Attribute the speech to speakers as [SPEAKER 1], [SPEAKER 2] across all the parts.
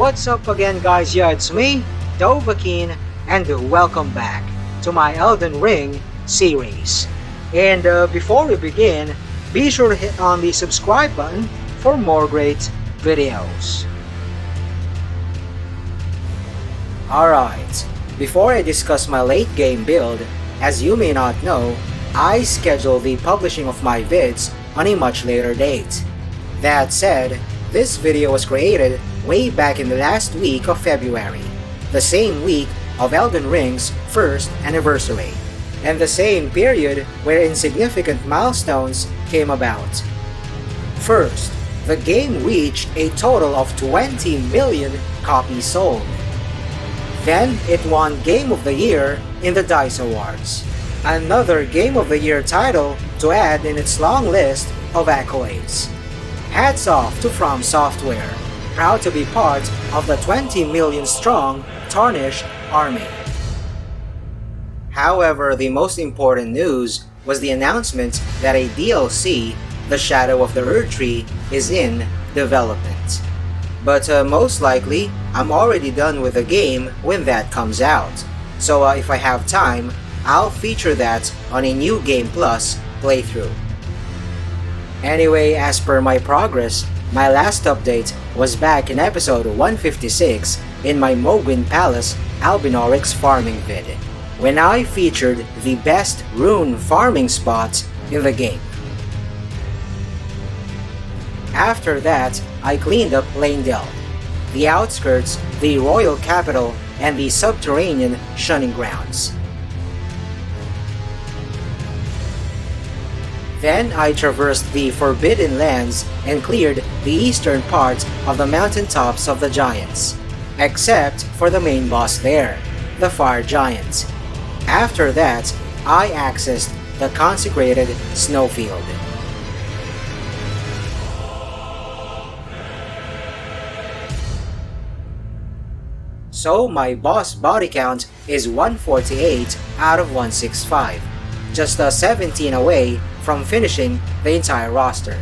[SPEAKER 1] What's up again guys, yeah it's me, Dovahkiin, and welcome back to my Elden Ring series. And before we begin, be sure to hit on the subscribe button for more great videos. Alright, before I discuss my late game build, as you may not know, I schedule the publishing of my vids on a much later date. That said, this video was created way back in the last week of February, the same week of Elden Ring's first anniversary, and the same period wherein significant milestones came about. First, the game reached a total of 20 million copies sold. Then, it won Game of the Year in the DICE Awards, another Game of the Year title to add in its long list of accolades. Hats off to From Software, proud to be part of the 20 million strong Tarnished army. However, the most important news was the announcement that a DLC, The Shadow of the Erdtree, is in development. But most likely, I'm already done with the game when that comes out. So if I have time, I'll feature that on a New Game Plus playthrough. Anyway, as per my progress, my last update was back in episode 156 in my Mogwin Palace Albinorix farming vid, when I featured the best rune farming spots in the game. After that, I cleaned up Lanedell, the outskirts, the royal capital, and the subterranean shunning grounds. Then I traversed the Forbidden Lands and cleared the eastern part of the mountaintops of the Giants, except for the main boss there, the Fire Giant. After that, I accessed the consecrated snowfield. So my boss body count is 148 out of 165, just 17 away from finishing the entire roster.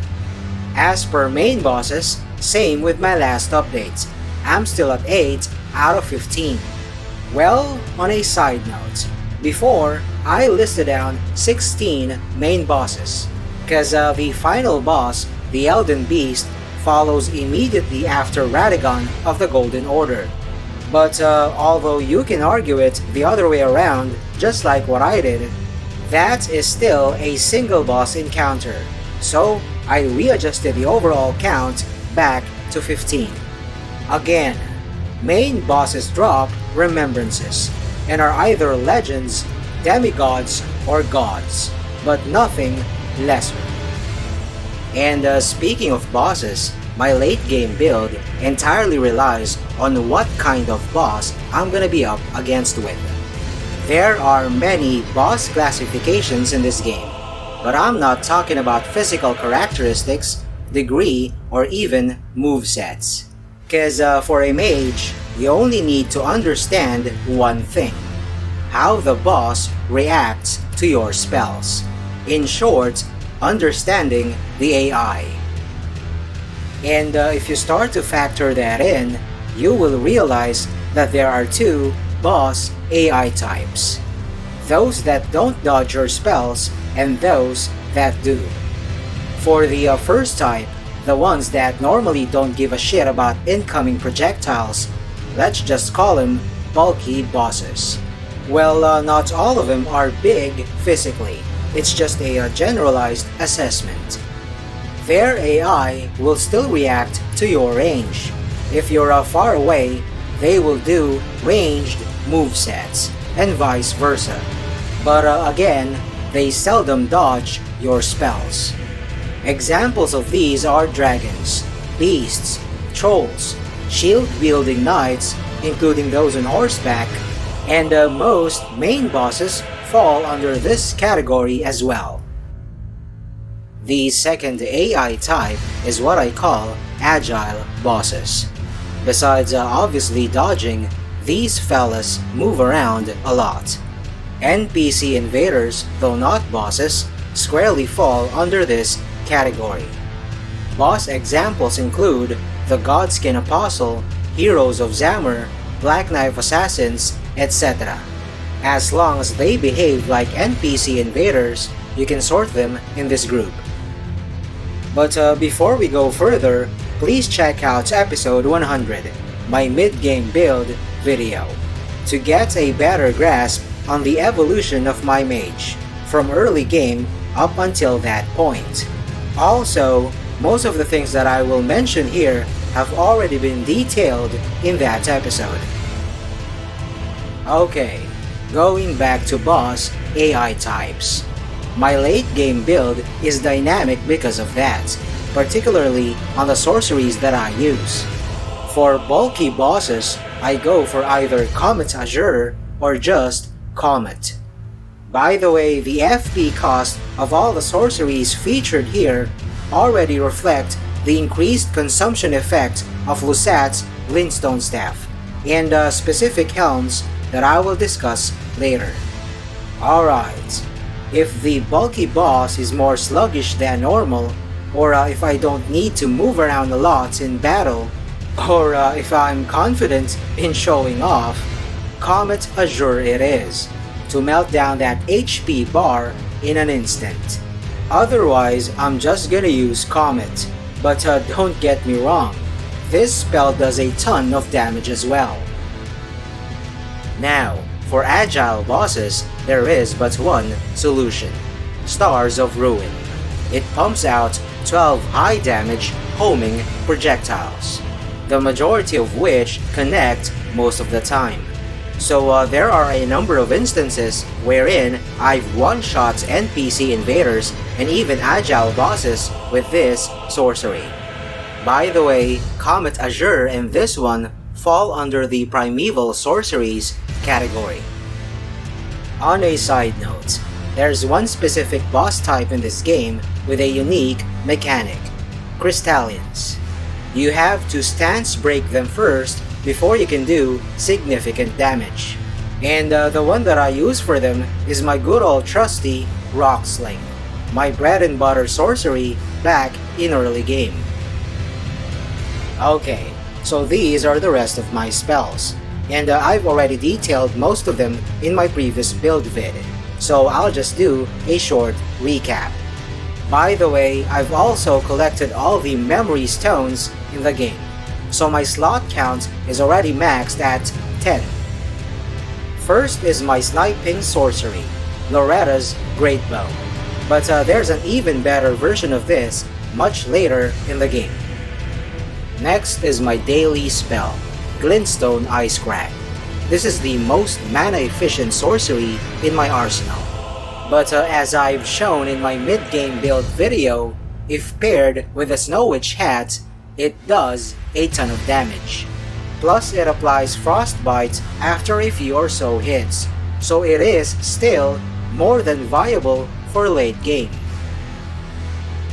[SPEAKER 1] As per main bosses, same with my last update, I'm still at 8 out of 15. Well, on a side note, before I listed down 16 main bosses, cause the final boss, the Elden Beast, follows immediately after Radagon of the Golden Order. But although you can argue it the other way around, just like what I did, that is still a single boss encounter, so I readjusted the overall count back to 15. Again, main bosses drop remembrances, and are either legends, demigods, or gods, but nothing lesser. And speaking of bosses, my late game build entirely relies on what kind of boss I'm gonna be up against with. There are many boss classifications in this game, but I'm not talking about physical characteristics, degree, or even movesets. Cause for a mage, you only need to understand one thing: how the boss reacts to your spells. In short, understanding the AI. And if you start to factor that in, you will realize that there are two boss AI types: those that don't dodge your spells and those that do. For the first type, the ones that normally don't give a shit about incoming projectiles, let's just call them bulky bosses. Well, not all of them are big physically, it's just a generalized assessment. Their AI will still react to your range. If you're far away, they will do ranged movesets, and vice versa. But again, they seldom dodge your spells. Examples of these are dragons, beasts, trolls, shield-wielding knights, including those on horseback, and most main bosses fall under this category as well. The second AI type is what I call agile bosses. Besides obviously dodging, these fellas move around a lot. NPC invaders, though not bosses, squarely fall under this category. Boss examples include the Godskin Apostle, Heroes of Zamor, Black Knife Assassins, etc. As long as they behave like NPC invaders, you can sort them in this group. But before we go further, please check out episode 100, my mid-game build video, to get a better grasp on the evolution of my mage, from early game up until that point. Also, most of the things that I will mention here have already been detailed in that episode. Okay, going back to boss AI types. My late game build is dynamic because of that, particularly on the sorceries that I use. For bulky bosses, I go for either Comet Azure or just Comet. By the way, the FP cost of all the sorceries featured here already reflect the increased consumption effect of Lusat's Glintstone Staff and specific helms that I will discuss later. Alright, if the bulky boss is more sluggish than normal, or if I don't need to move around a lot in battle, or if I'm confident in showing off, Comet Azure it is, to melt down that HP bar in an instant. Otherwise, I'm just gonna use Comet, but don't get me wrong, this spell does a ton of damage as well. Now, for agile bosses, there is but one solution: Stars of Ruin. It pumps out 12 high damage homing projectiles, the majority of which connect most of the time. So there are a number of instances wherein I've one-shot NPC invaders and even agile bosses with this sorcery. By the way, Comet Azure and this one fall under the Primeval Sorceries category. On a side note, there's one specific boss type in this game with a unique mechanic: Crystallians. You have to stance break them first before you can do significant damage. And the one that I use for them is my good old trusty Rock Sling, my bread and butter sorcery back in early game. Okay, so these are the rest of my spells, and I've already detailed most of them in my previous build vid, so I'll just do a short recap. By the way, I've also collected all the memory stones in the game, so my slot count is already maxed at 10. First is my sniping sorcery, Loretta's Great Bow, but there's an even better version of this much later in the game. Next is my daily spell, Glintstone Ice Crack. This is the most mana efficient sorcery in my arsenal, but as I've shown in my mid-game build video, if paired with a Snow Witch hat, it does a ton of damage. Plus it applies Frostbite after a few or so hits, so it is still more than viable for late game.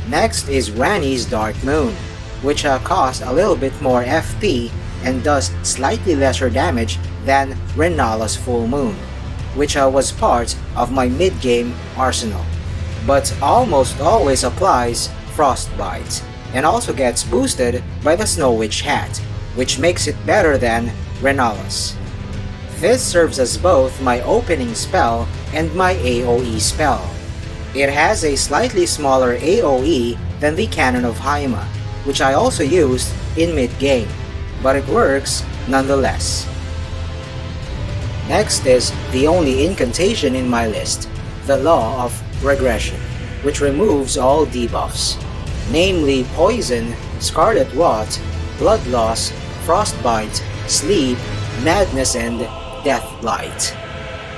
[SPEAKER 1] Next is Ranni's Dark Moon, which costs a little bit more FP and does slightly lesser damage than Renala's Full Moon, which was part of my mid-game arsenal, but almost always applies Frostbite, and also gets boosted by the Snow Witch hat, which makes it better than Renala's. This serves as both my opening spell and my AoE spell. It has a slightly smaller AoE than the Cannon of Haima, which I also used in mid-game, but it works nonetheless. Next is the only incantation in my list, the Law of Regression, which removes all debuffs, namely Poison, Scarlet Rot, Blood Loss, Frostbite, Sleep, Madness, and Death Blight,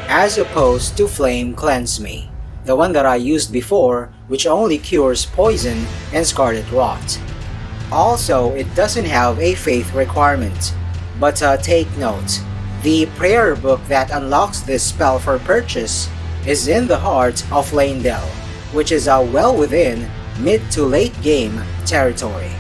[SPEAKER 1] as opposed to Flame Cleanse Me, the one that I used before, which only cures Poison and Scarlet Rot. Also, it doesn't have a faith requirement, but take note, the prayer book that unlocks this spell for purchase is in the heart of Leyndell, which is well within mid to late game territory.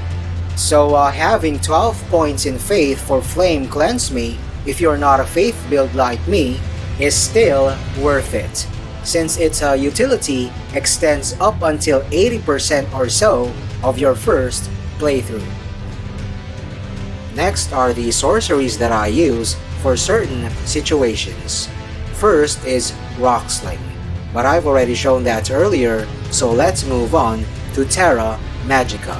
[SPEAKER 1] So having 12 points in faith for Flame Cleanse Me, if you're not a faith build like me, is still worth it, since its utility extends up until 80% or so of your first playthrough. Next are the sorceries that I use for certain situations. First is Rock Sling, but I've already shown that earlier, so let's move on to Terra Magica,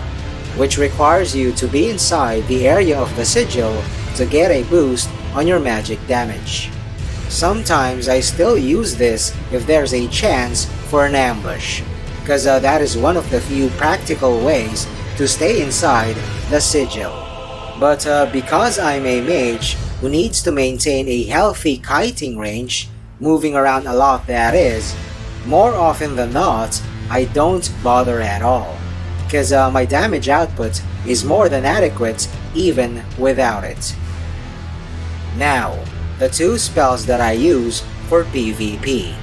[SPEAKER 1] which requires you to be inside the area of the sigil to get a boost on your magic damage. Sometimes I still use this if there's a chance for an ambush, because that is one of the few practical ways to stay inside the sigil. But because I'm a mage who needs to maintain a healthy kiting range, moving around a lot that is, more often than not, I don't bother at all, because my damage output is more than adequate even without it. Now, the two spells that I use for PvP.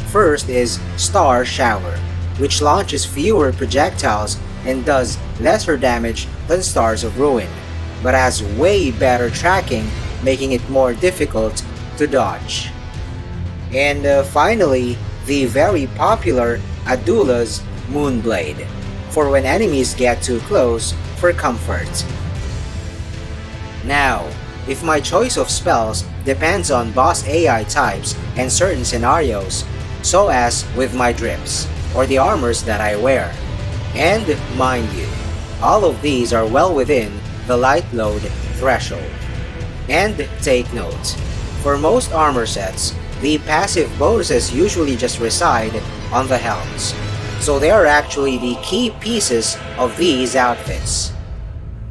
[SPEAKER 1] First is Star Shower, which launches fewer projectiles and does lesser damage than Stars of Ruin, but has way better tracking, making it more difficult to dodge. And finally, the very popular Adula's Moonblade, for when enemies get too close for comfort. Now, if my choice of spells depends on boss AI types and certain scenarios, so as with my drips, or the armors that I wear. And mind you, all of these are well within the light load threshold. And take note, for most armor sets, the passive bonuses usually just reside on the helms, so they are actually the key pieces of these outfits.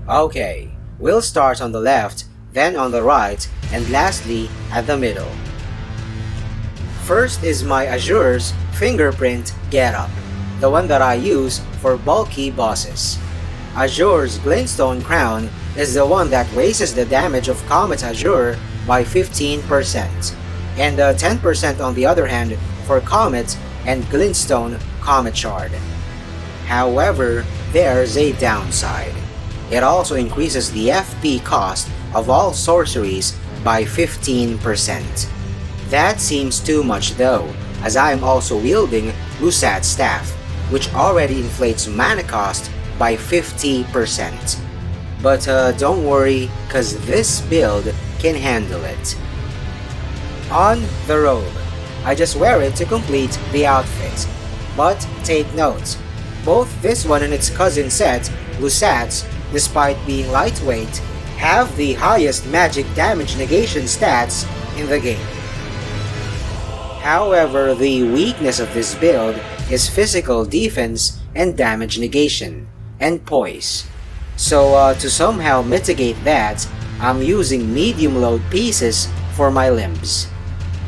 [SPEAKER 1] Okay, we'll start on the left, then on the right, and lastly at the middle. First is my Azure's Fingerprint Getup, the one that I use for bulky bosses. Azure's Glintstone Crown is the one that raises the damage of Comet Azure by 15%, and 10% on the other hand for Comet and Glintstone Comet Shard. However, there's a downside. It also increases the FP cost of all sorceries by 15%. That seems too much though, as I am also wielding Lusat's Staff, which already inflates mana cost by 50%. But don't worry, cause this build can handle it. On the robe, I just wear it to complete the outfit. But take note, both this one and its cousin set, Lusat's, despite being lightweight, have the highest magic damage negation stats in the game. However, the weakness of this build is physical defense and damage negation, and poise. So to somehow mitigate that, I'm using medium load pieces for my limbs.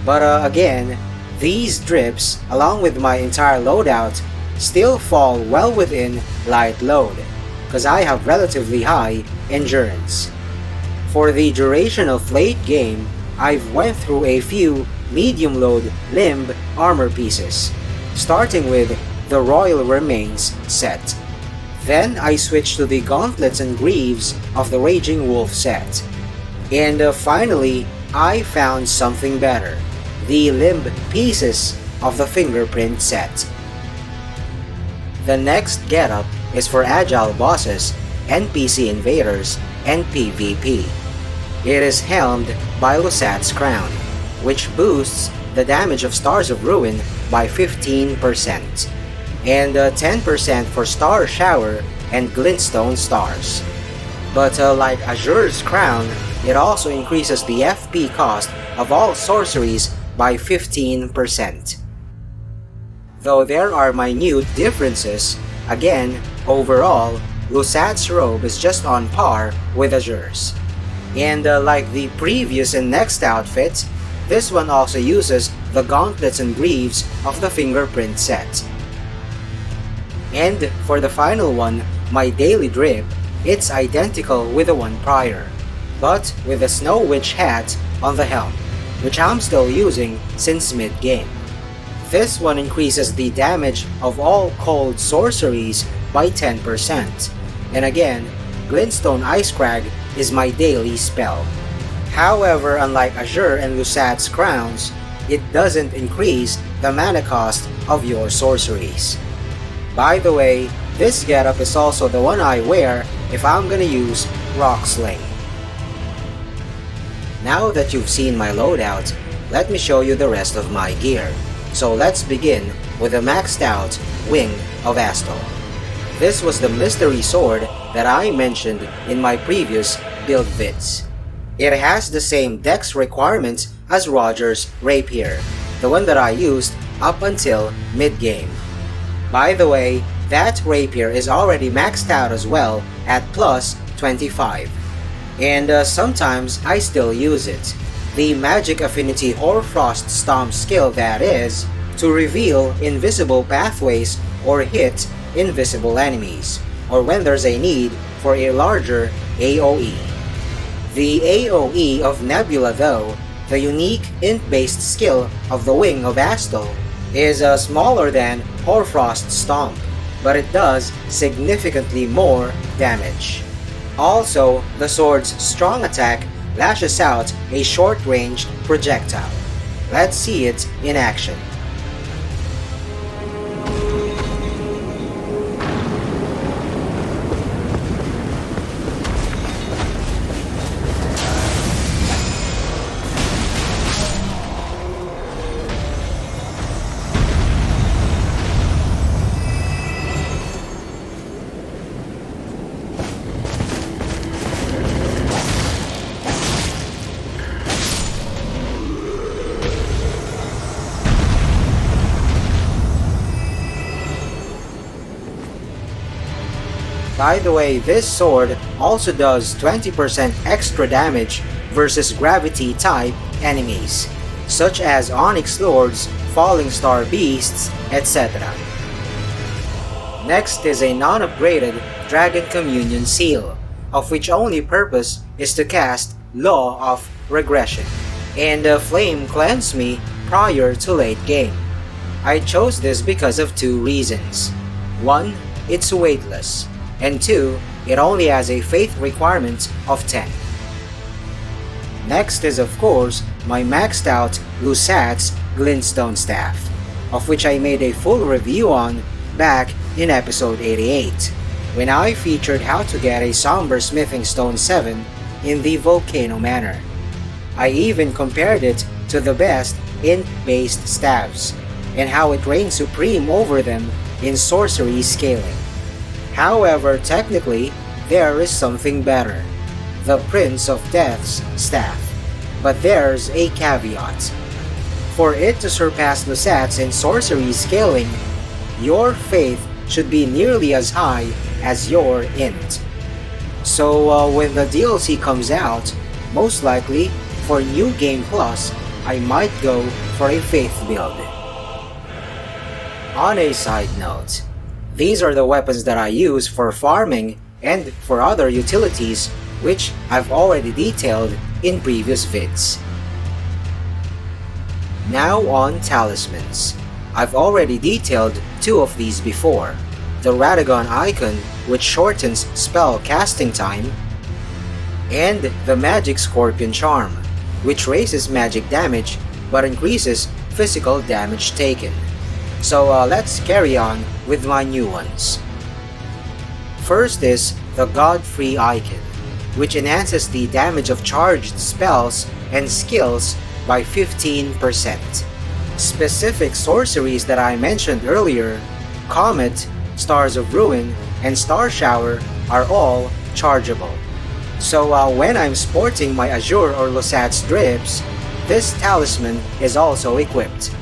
[SPEAKER 1] But again, these drips, along with my entire loadout, still fall well within light load, because I have relatively high endurance. For the duration of late game, I've went through a few medium load limb armor pieces, starting with the Royal Remains set. Then I switched to the gauntlets and greaves of the Raging Wolf set. And finally, I found something better, the limb pieces of the Fingerprint set. The next getup is for agile bosses, NPC invaders, and PvP. It is helmed by Lusat's Crown, which boosts the damage of Stars of Ruin by 15%, and 10% for Star Shower and Glintstone Stars. But like Azure's Crown, it also increases the FP cost of all sorceries by 15%. Though there are minute differences, again, overall, Lusat's robe is just on par with Azure's. And like the previous and next outfit, this one also uses the gauntlets and greaves of the Fingerprint set. And for the final one, my daily drip, it's identical with the one prior, but with a Snow Witch hat on the helm, which I'm still using since mid-game. This one increases the damage of all cold sorceries by 10%, and again, Glintstone Icecrag is my daily spell. However, unlike Azure and Lusat's crowns, it doesn't increase the mana cost of your sorceries. By the way, this getup is also the one I wear if I'm gonna use Rock Sling, Now that you've seen my loadout, let me show you the rest of my gear. So let's begin with the maxed out Wing of Astal. This was the mystery sword that I mentioned in my previous build vids. It has the same dex requirements as Roger's rapier, the one that I used up until mid-game. By the way, that rapier is already maxed out as well at plus 25. And sometimes I still use it. The Magic Affinity Hoarfrost Stomp skill, that is, to reveal invisible pathways or hit invisible enemies, or when there's a need for a larger AoE. The AoE of Nebula though, the unique int-based skill of the Wing of Astal, is smaller than Hoarfrost Stomp, but it does significantly more damage. Also, the sword's strong attack lashes out a short-ranged projectile. Let's see it in action. By the way, this sword also does 20% extra damage versus gravity type enemies, such as Onyx Lords, Falling Star Beasts, etc. Next is a non-upgraded Dragon Communion Seal, of which only purpose is to cast Law of Regression, and Flame Cleanse Me prior to late game. I chose this because of two reasons. One, it's weightless, and 2, it only has a faith requirement of 10. Next is of course my maxed out Lusat's Glintstone Staff, of which I made a full review on back in episode 88, when I featured how to get a Somber Smithing Stone 7 in the Volcano manner. I even compared it to the best int-based staves, and how it reigns supreme over them in sorcery scaling. However, technically, there is something better, the Prince of Death's Staff, but there's a caveat. For it to surpass Lusat's in sorcery scaling, your faith should be nearly as high as your int. So when the DLC comes out, most likely for New Game Plus, I might go for a faith build. On a side note, these are the weapons that I use for farming and for other utilities, which I've already detailed in previous vids. Now on Talismans. I've already detailed two of these before. The Radagon icon, which shortens spell casting time, and the Magic Scorpion Charm, which raises magic damage but increases physical damage taken. So let's carry on with my new ones. First is the God-Free icon, which enhances the damage of charged spells and skills by 15%. Specific sorceries that I mentioned earlier, Comet, Stars of Ruin, and Star Shower are all chargeable. So when I'm sporting my Azure or Lusat's drips, this talisman is also equipped.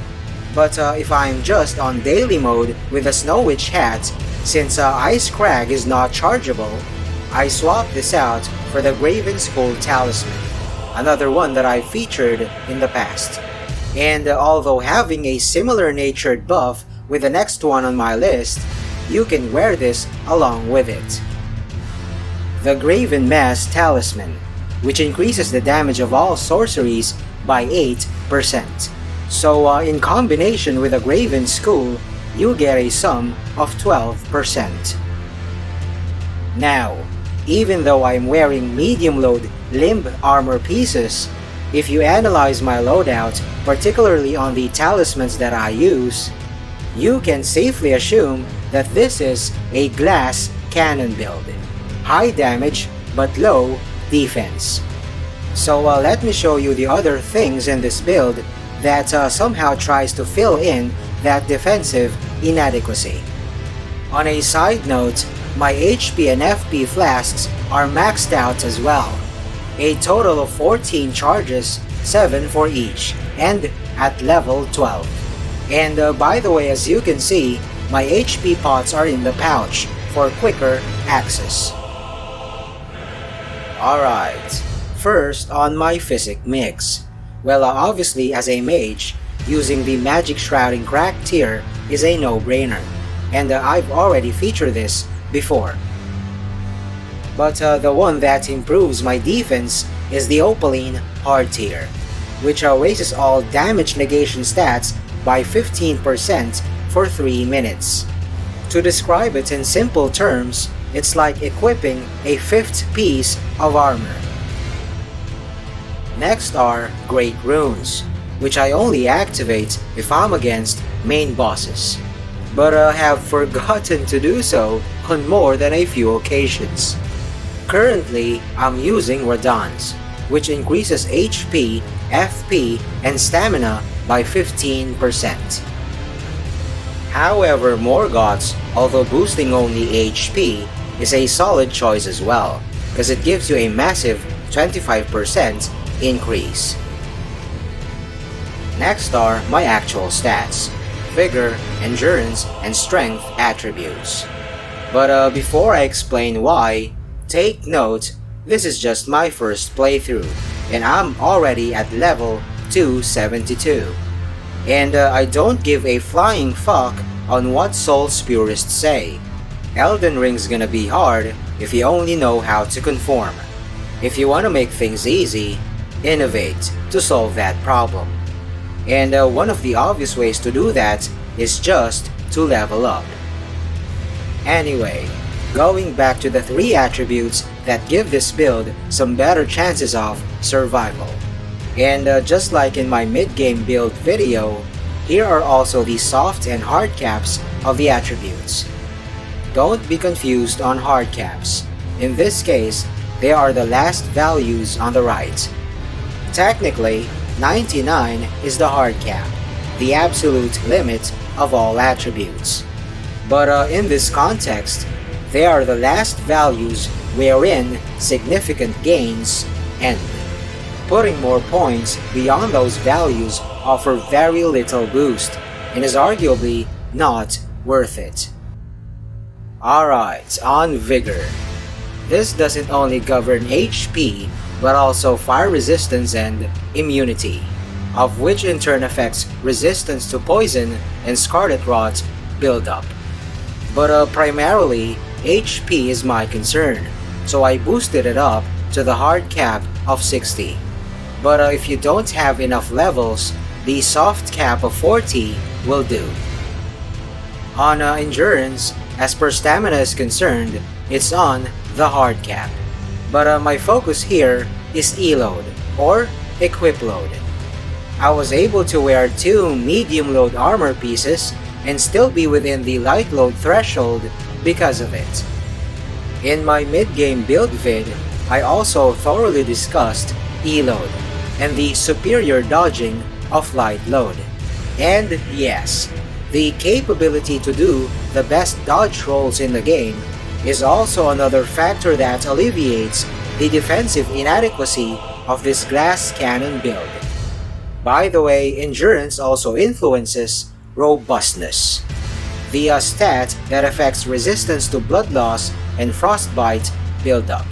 [SPEAKER 1] But if I'm just on daily mode with the Snow Witch hat, since Ice Crag is not chargeable, I swap this out for the Graven Skull Talisman, another one that I featured in the past. And although having a similar natured buff with the next one on my list, you can wear this along with it. The Graven Mass Talisman, which increases the damage of all sorceries by 8%. So in combination with a Graven Skull, you get a sum of 12%. Now, even though I'm wearing medium load limb armor pieces, if you analyze my loadout, particularly on the talismans that I use, you can safely assume that this is a glass cannon build. High damage but low defense. So let me show you the other things in this build that somehow tries to fill in that defensive inadequacy. On a side note, my HP and FP flasks are maxed out as well. A total of 14 charges, 7 for each, and at level 12. And by the way, as you can see, my HP pots are in the pouch for quicker access. Alright, first on my physic mix. Well, obviously as a mage, using the Magic Shrouding Crack tier is a no-brainer, and I've already featured this before. But the one that improves my defense is the Opaline Hard tier, which raises all damage negation stats by 15% for 3 minutes. To describe it in simple terms, it's like equipping a 5th piece of armor. Next are Great Runes, which I only activate if I'm against main bosses, but have forgotten to do so on more than a few occasions. Currently, I'm using Radahn's, which increases HP, FP, and stamina by 15%. However, Morgoth's, although boosting only HP, is a solid choice as well, because it gives you a massive 25% increase. Next are my actual stats: Vigor, Endurance, and Strength attributes. But before I explain why, take note, this is just my first playthrough, and I'm already at level 272. And I don't give a flying fuck on what Souls purists say. Elden Ring's gonna be hard if you only know how to conform. If you wanna make things easy, innovate to solve that problem. And one of the obvious ways to do that is just to level up. Anyway, going back to the 3 attributes that give this build some better chances of survival. And just like in my mid-game build video, here are also the soft and hard caps of the attributes. Don't be confused on hard caps. In this case, they are the last values on the right. Technically, 99 is the hard cap, the absolute limit of all attributes. But in this context, they are the last values wherein significant gains end. Putting more points beyond those values offer very little boost and is arguably not worth it. Alright, on Vigor. This doesn't only govern HP, but also fire resistance and immunity, of which in turn affects resistance to poison and scarlet rot buildup. But primarily, HP is my concern, so I boosted it up to the hard cap of 60. But if you don't have enough levels, the soft cap of 40 will do. On Endurance, as per stamina is concerned, it's on the hard cap. But my focus here is E-load, or equip load. I was able to wear 2 medium load armor pieces and still be within the light load threshold because of it. In my mid-game build vid, I also thoroughly discussed E-load and the superior dodging of light load. And yes, the capability to do the best dodge rolls in the game is also another factor that alleviates the defensive inadequacy of this glass cannon build. By the way, Endurance also influences Robustness, the stat that affects resistance to blood loss and frostbite buildup.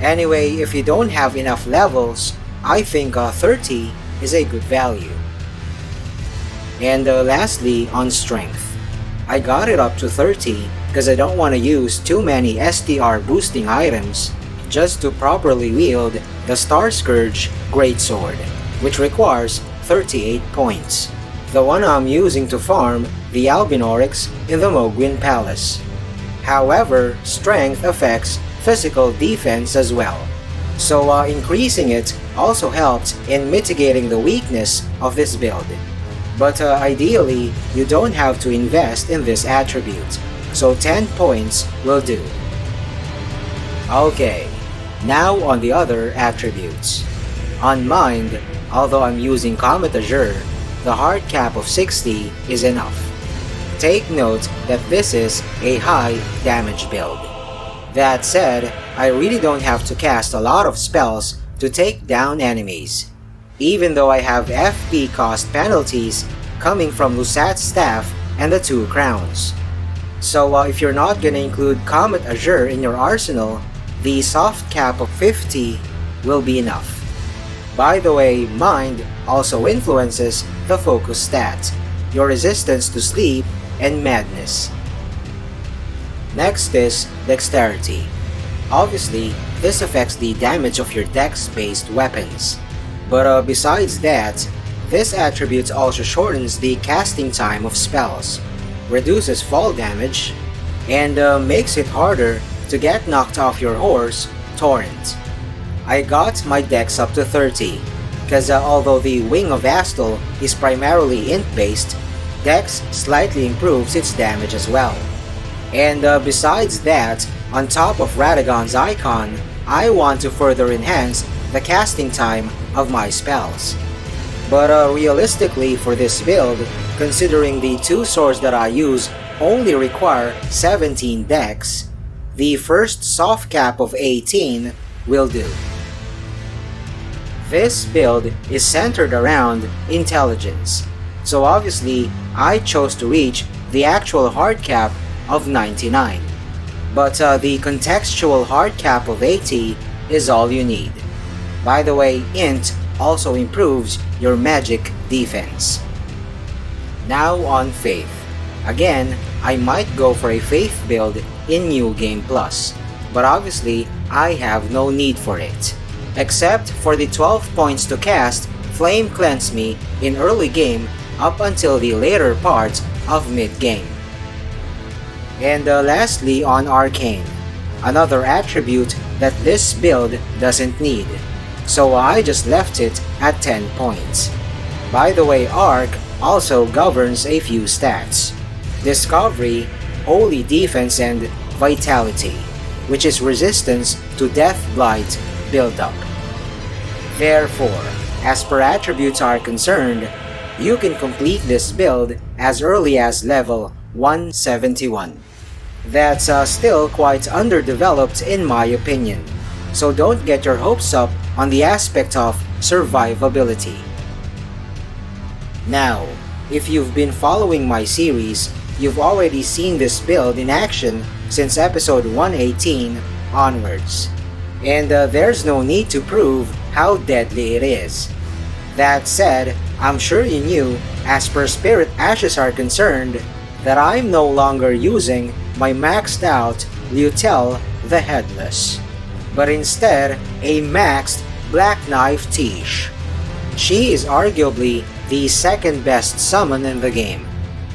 [SPEAKER 1] Anyway, if you don't have enough levels, I think 30 is a good value. And lastly, on Strength. I got it up to 30 because I don't want to use too many STR boosting items just to properly wield the Star Scourge Greatsword, which requires 38 points. The one I'm using to farm the Albinorix in the Mogwin Palace. However, Strength affects physical defense as well, so increasing it also helps in mitigating the weakness of this build. But ideally, you don't have to invest in this attribute, so 10 points will do. Okay, now on the other attributes. On Mind, although I'm using Comet Azure, the hard cap of 60 is enough. Take note that this is a high damage build. That said, I really don't have to cast a lot of spells to take down enemies, even though I have FP cost penalties coming from Lusat's staff and the 2 crowns. So if you're not gonna include Comet Azure in your arsenal, the soft cap of 50 will be enough. By the way, Mind also influences the focus stat, your resistance to sleep and madness. Next is Dexterity. Obviously, this affects the damage of your dex-based weapons. But besides that, this attribute also shortens the casting time of spells, reduces fall damage, and makes it harder to get knocked off your horse, Torrent. I got my dex up to 30, because although the Wing of Astal is primarily int-based, dex slightly improves its damage as well. And besides that, on top of Radagon's icon, I want to further enhance the casting time of my spells. But realistically for this build, considering the 2 swords that I use only require 17 dex, the first soft cap of 18 will do. This build is centered around intelligence, so obviously I chose to reach the actual hard cap of 99. But the contextual hard cap of 80 is all you need. By the way, int also improves your magic defense. Now on Faith. Again, I might go for a Faith build in New Game Plus, but obviously I have no need for it. Except for the 12 points to cast Flame Cleanse Me in early game up until the later part of mid-game. And lastly on Arcane, another attribute that this build doesn't need, so I just left it at 10 points. By the way, Arc also governs a few stats: Discovery, Holy Defense, and Vitality, which is resistance to Death Blight buildup. Therefore, as per attributes are concerned, you can complete this build as early as level 171. That's still quite underdeveloped in my opinion, so don't get your hopes up on the aspect of survivability. Now, if you've been following my series, you've already seen this build in action since episode 118 onwards, and there's no need to prove how deadly it is. That said, I'm sure you knew, as per Spirit Ashes are concerned, that I'm no longer using my maxed out Lutel the Headless, but instead a maxed Black Knife Tish. She is arguably the second best summon in the game,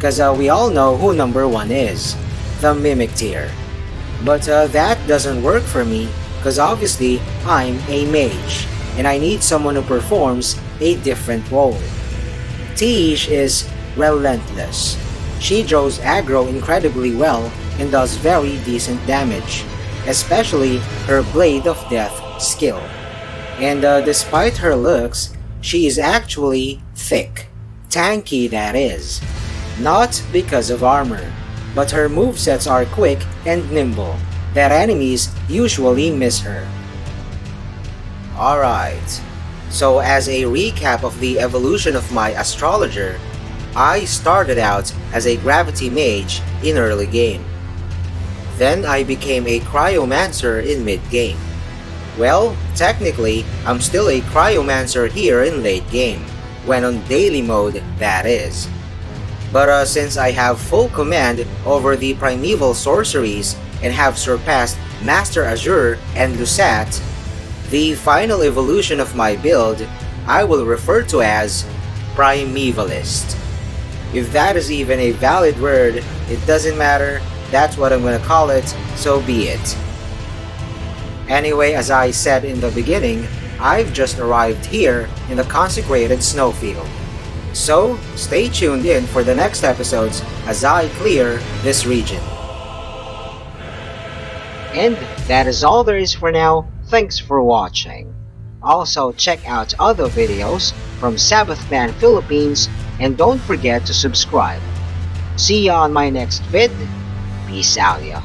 [SPEAKER 1] cause we all know who number 1 is, the Mimic tier. But that doesn't work for me, cause obviously I'm a mage, and I need someone who performs a different role. Tish is relentless. She draws aggro incredibly well and does very decent damage, especially her Blade of Death skill. And despite her looks, she is actually thick. Tanky, that is. Not because of armor, but her movesets are quick and nimble, that enemies usually miss her. Alright, so as a recap of the evolution of my astrologer, I started out as a gravity mage in early game. Then I became a cryomancer in mid-game. Well, technically, I'm still a cryomancer here in late game, when on daily mode, that is. But since I have full command over the Primeval Sorceries and have surpassed Master Azure and Lusat, the final evolution of my build I will refer to as Primevalist. If that is even a valid word, it doesn't matter, that's what I'm gonna call it, so be it. Anyway, as I said in the beginning, I've just arrived here in the consecrated snowfield. So, stay tuned in for the next episodes as I clear this region. And that is all there is for now. Thanks for watching. Also check out other videos from Sabbath Man Philippines and don't forget to subscribe. See ya on my next vid. Peace out ya.